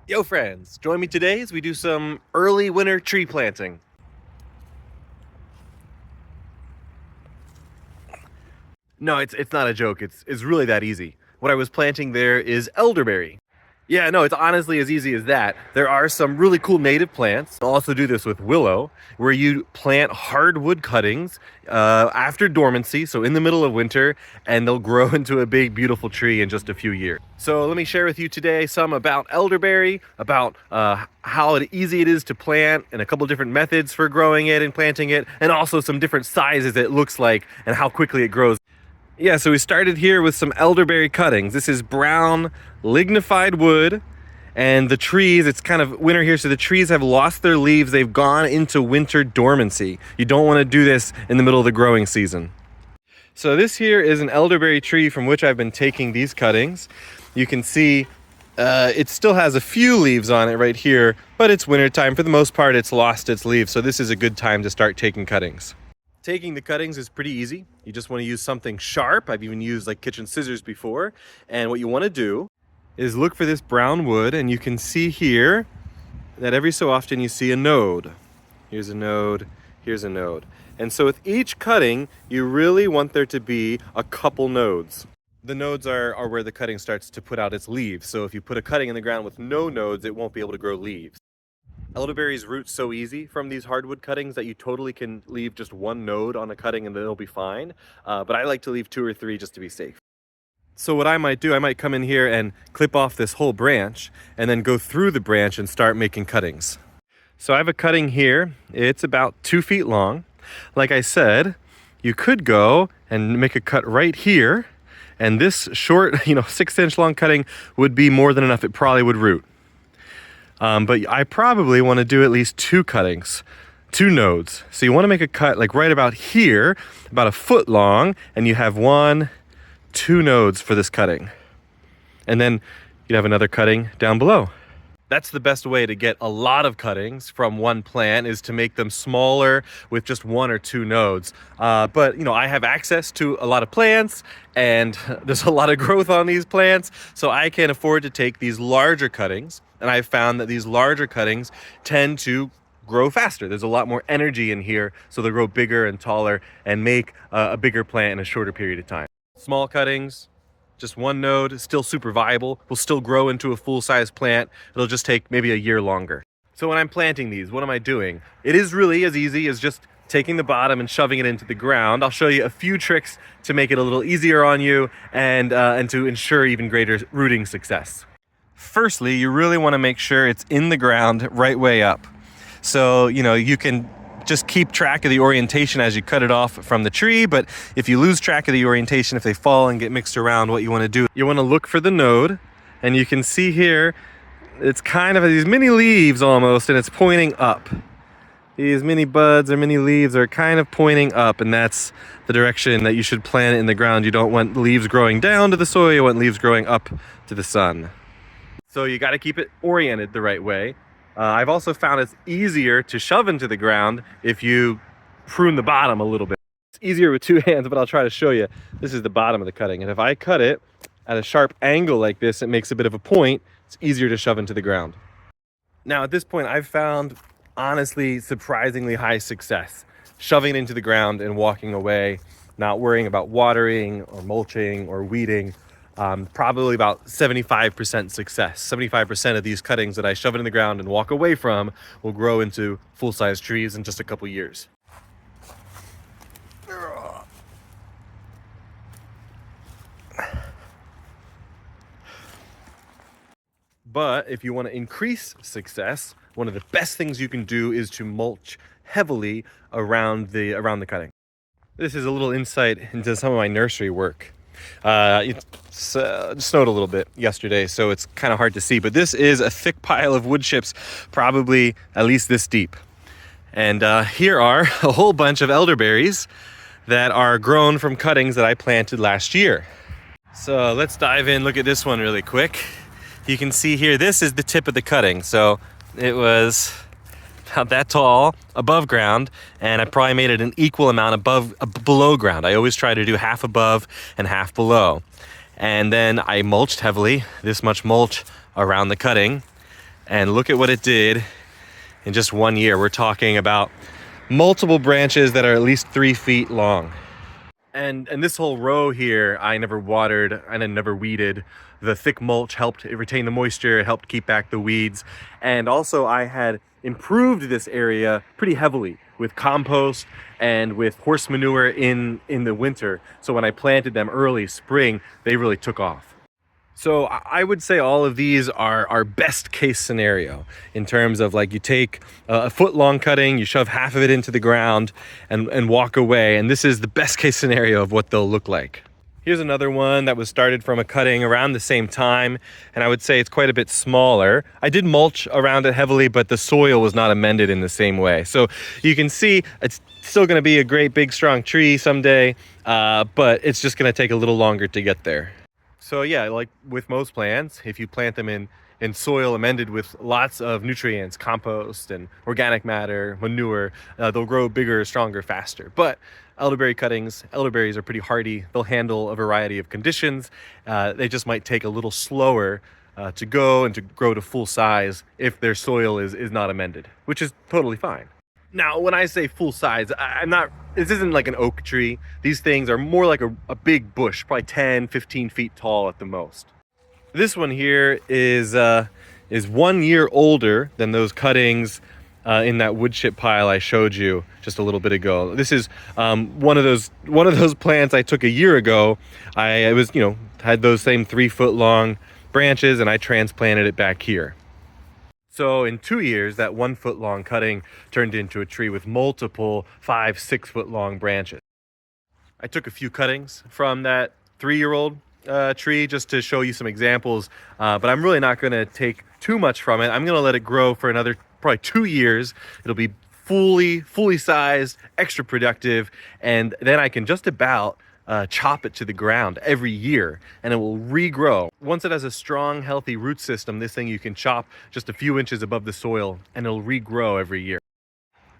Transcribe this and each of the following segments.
Yo friends, join me today as we do some early winter tree planting. No, it's not a joke, it's really that easy. What I was planting there is elderberry. Yeah, no, it's honestly as easy as that. There are some really cool native plants. I'll also do this with willow, where you plant hardwood cuttings after dormancy, so in the middle of winter, and they'll grow into a big, beautiful tree in just a few years. So let me share with you today some about elderberry, about how easy it is to plant, and a couple different methods for growing it and planting it, and also some different sizes it looks like and how quickly it grows. Yeah, so we started here with some elderberry cuttings. This is brown lignified wood, and the trees, it's kind of winter here, so the trees have lost their leaves. They've gone into winter dormancy. You don't want to do this in the middle of the growing season. So this here is an elderberry tree from which I've been taking these cuttings. You can see it still has a few leaves on it right here, but it's wintertime. For the most part, it's lost its leaves, so this is a good time to start taking cuttings. Taking the cuttings is pretty easy. You just want to use something sharp. I've even used like kitchen scissors before. And what you want to do is look for this brown wood, and you can see here that every so often you see a node. Here's a node, here's a node. And so with each cutting, you really want there to be a couple nodes. The nodes are where the cutting starts to put out its leaves. So if you put a cutting in the ground with no nodes, it won't be able to grow leaves. Elderberries root so easy from these hardwood cuttings that you totally can leave just one node on a cutting and it'll be fine. But I like to leave 2 or 3 just to be safe. So what I might do, I might come in here and clip off this whole branch and then go through the branch and start making cuttings. So I have a cutting here. It's about 2 feet long. Like I said, you could go and make a cut right here, and this short, 6-inch long cutting would be more than enough. It probably would root. But I probably want to do at least 2 cuttings, 2 nodes. So you want to make a cut like right about here, about 1 foot long, and you have 1, 2 nodes for this cutting. And then you'd have another cutting down below. That's the best way to get a lot of cuttings from one plant, is to make them smaller with just 1 or 2 nodes. But I have access to a lot of plants, and there's a lot of growth on these plants, so I can afford to take these larger cuttings. And I've found that these larger cuttings tend to grow faster. There's a lot more energy in here, so they'll grow bigger and taller and make a bigger plant in a shorter period of time. Small cuttings, just 1 node, still super viable, will still grow into a full-size plant. It'll just take maybe a year longer. So when I'm planting these, what am I doing? It is really as easy as just taking the bottom and shoving it into the ground. I'll show you a few tricks to make it a little easier on you and to ensure even greater rooting success. Firstly, you really want to make sure it's in the ground right way up. So, you can just keep track of the orientation as you cut it off from the tree, but if you lose track of the orientation, if they fall and get mixed around, what you want to do, you want to look for the node, and you can see here, it's kind of these mini leaves almost, and it's pointing up. These mini buds or mini leaves are kind of pointing up, and that's the direction that you should plant it in the ground. You don't want leaves growing down to the soil, you want leaves growing up to the sun. So you got to keep it oriented the right way. I've also found it's easier to shove into the ground if you prune the bottom a little bit. It's easier with 2 hands, but I'll try to show you. This is the bottom of the cutting, and if I cut it at a sharp angle like this, it makes a bit of a point. It's easier to shove into the ground. Now at this point, I've found, honestly, surprisingly high success shoving it into the ground and walking away, not worrying about watering or mulching or weeding. Probably about 75% success. 75% of these cuttings that I shove it in the ground and walk away from will grow into full-size trees in just a couple years. But if you want to increase success, one of the best things you can do is to mulch heavily around the cutting. This is a little insight into some of my nursery work. It snowed a little bit yesterday, so it's kind of hard to see, but this is a thick pile of wood chips, probably at least this deep. And here are a whole bunch of elderberries that are grown from cuttings that I planted last year. So let's dive in, look at this one really quick. You can see here, this is the tip of the cutting. So it was about that tall above ground, and I probably made it an equal amount below ground. I always try to do half above and half below. And then I mulched heavily, this much mulch around the cutting. And look at what it did in just 1 year. We're talking about multiple branches that are at least 3 feet long. And this whole row here, I never watered and I never weeded. The thick mulch helped it retain the moisture, it helped keep back the weeds. And also I had improved this area pretty heavily with compost and with horse manure in the winter. So when I planted them early spring, they really took off. So I would say all of these are our best case scenario in terms of, like, you take a foot long cutting, you shove half of it into the ground and walk away. And this is the best case scenario of what they'll look like. Here's another one that was started from a cutting around the same time. And I would say it's quite a bit smaller. I did mulch around it heavily, but the soil was not amended in the same way. So you can see it's still going to be a great big strong tree someday, but it's just going to take a little longer to get there. So yeah, like with most plants, if you plant them in soil amended with lots of nutrients, compost and organic matter, manure, they'll grow bigger, stronger, faster. But elderberry cuttings, elderberries are pretty hardy. They'll handle a variety of conditions. They just might take a little slower to go and to grow to full size if their soil is not amended, which is totally fine. Now, when I say full size, this isn't like an oak tree. These things are more like a big bush, probably 10, 15 feet tall at the most. This one here is 1 year older than those cuttings in that wood chip pile I showed you just a little bit ago. This is one of those plants I took a year ago. I was, had those same 3 foot long branches, and I transplanted it back here. So in 2 years, that 1 foot long cutting turned into a tree with multiple 5, 6 foot long branches. I took a few cuttings from that 3-year-old tree just to show you some examples, but I'm really not going to take too much from it. I'm going to let it grow for another probably 2 years. It'll be fully sized, extra productive, and then I can just about chop it to the ground every year and it will regrow. Once it has a strong, healthy root system, this thing you can chop just a few inches above the soil and it'll regrow every year.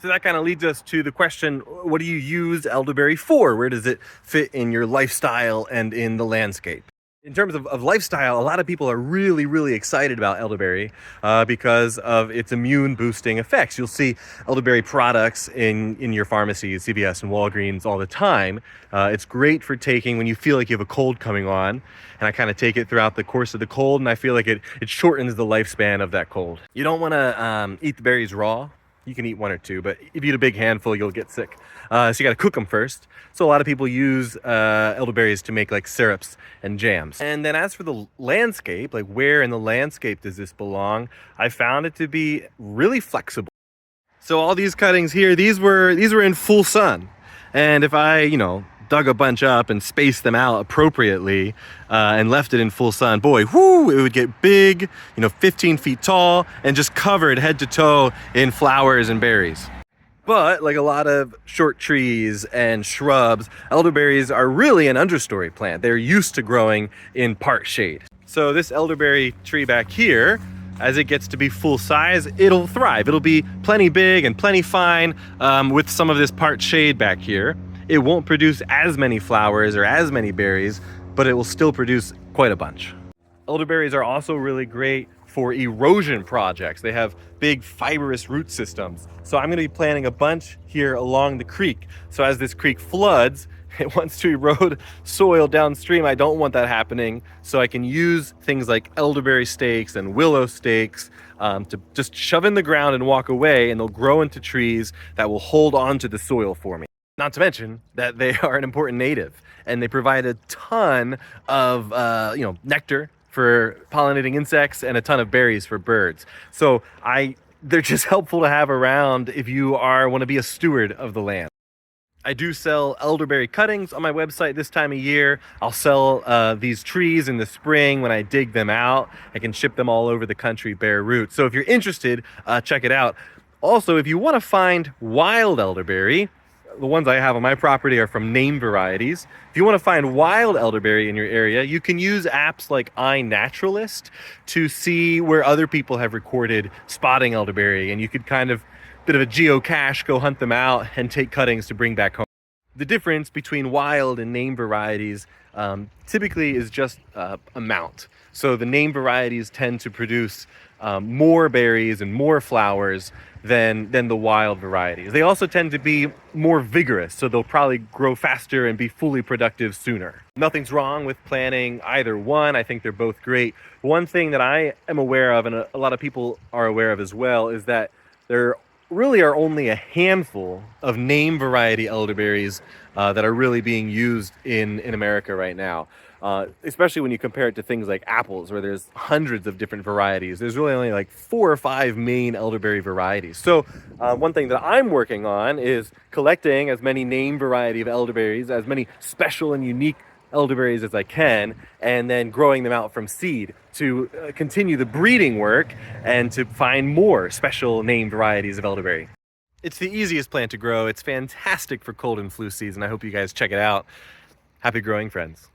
So that kind of leads us to the question, what do you use elderberry for? Where does it fit in your lifestyle and in the landscape? In terms of lifestyle, a lot of people are really excited about elderberry because of its immune boosting effects. You'll see elderberry products in your pharmacies, CVS and Walgreens all the time. It's great for taking when you feel like you have a cold coming on. And I kind of take it throughout the course of the cold, and I feel like it shortens the lifespan of that cold. You don't want to eat the berries raw. You can eat 1 or 2, but if you eat a big handful, you'll get sick. So you got to cook them first. So a lot of people use elderberries to make like syrups and jams. And then as for the landscape, like where in the landscape does this belong? I found it to be really flexible. So all these cuttings here, these were in full sun. And if I, dug a bunch up and spaced them out appropriately and left it in full sun, boy, it would get big, 15 feet tall and just covered head to toe in flowers and berries. But like a lot of short trees and shrubs, elderberries are really an understory plant. They're used to growing in part shade. So this elderberry tree back here, as it gets to be full size, it'll thrive. It'll be plenty big and plenty fine with some of this part shade back here. It won't produce as many flowers or as many berries, but it will still produce quite a bunch. Elderberries are also really great for erosion projects. They have big fibrous root systems. So I'm going to be planting a bunch here along the creek. So as this creek floods, it wants to erode soil downstream. I don't want that happening. So I can use things like elderberry stakes and willow stakes to just shove in the ground and walk away, and they'll grow into trees that will hold on to the soil for me. Not to mention that they are an important native, and they provide a ton of nectar for pollinating insects and a ton of berries for birds. So they're just helpful to have around if you want to be a steward of the land. I do sell elderberry cuttings on my website this time of year. I'll sell these trees in the spring when I dig them out. I can ship them all over the country bare root. So if you're interested, check it out. Also, if you want to find wild elderberry, the ones I have on my property are from name varieties. If you want to find wild elderberry in your area, you can use apps like iNaturalist to see where other people have recorded spotting elderberry, and you could kind of bit of a geocache, go hunt them out and take cuttings to bring back home. The difference between wild and name varieties typically is just amount. So the name varieties tend to produce more berries and more flowers than the wild varieties. They also tend to be more vigorous, so they'll probably grow faster and be fully productive sooner. Nothing's wrong with planting either one. I think they're both great. One thing that I am aware of, and a lot of people are aware of as well, is that there really are only a handful of name variety elderberries that are really being used in America right now. Especially when you compare it to things like apples, where there's hundreds of different varieties. There's really only like 4 or 5 main elderberry varieties. So one thing that I'm working on is collecting as many name variety of elderberries, as many special and unique elderberries as I can, and then growing them out from seed to continue the breeding work and to find more special name varieties of elderberry. It's the easiest plant to grow. It's fantastic for cold and flu season. I hope you guys check it out. Happy growing, friends.